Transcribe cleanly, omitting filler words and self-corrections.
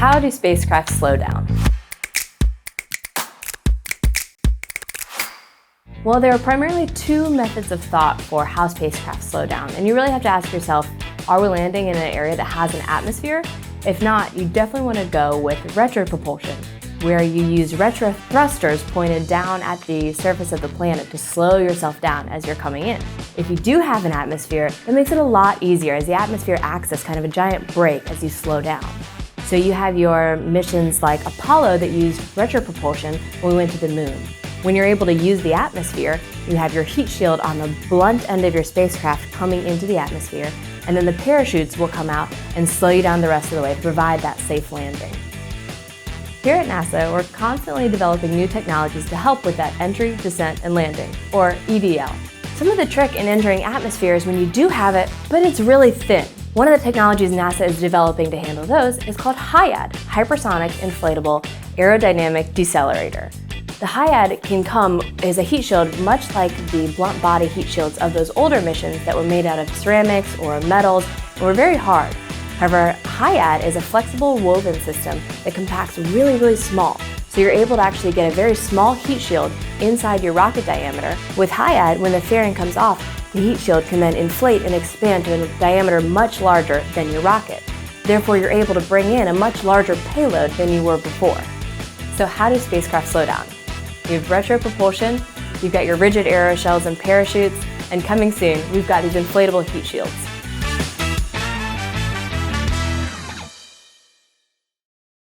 how do spacecraft slow down? Well, there are primarily two methods of thought for how spacecraft slow down, and you really have to ask yourself, are we landing in an area that has an atmosphere? If not, you definitely want to go with retropropulsion, where you use retro thrusters pointed down at the surface of the planet to slow yourself down as you're coming in. If you do have an atmosphere, it makes it a lot easier, as the atmosphere acts as kind of a giant brake as you slow down. So you have your missions like Apollo that used retropropulsion when we went to the moon. When you're able to use the atmosphere, you have your heat shield on the blunt end of your spacecraft coming into the atmosphere, and then the parachutes will come out and slow you down the rest of the way to provide that safe landing. Here at NASA, we're constantly developing new technologies to help with that entry, descent, and landing, or EDL. Some of the trick in entering atmosphere is when you do have it, but it's really thin. One of the technologies NASA is developing to handle those is called HIAD, Hypersonic Inflatable Aerodynamic Decelerator. The HIAD can come as a heat shield much like the blunt body heat shields of those older missions that were made out of ceramics or metals and were very hard. However, HIAD is a flexible woven system that compacts really small, so you're able to actually get a very small heat shield inside your rocket diameter. With HIAD, when the fairing comes off, the heat shield can then inflate and expand to a diameter much larger than your rocket. Therefore, you're able to bring in a much larger payload than you were before. So how do spacecraft slow down? You have retropropulsion, you've got your rigid aeroshells and parachutes, and coming soon, we've got these inflatable heat shields.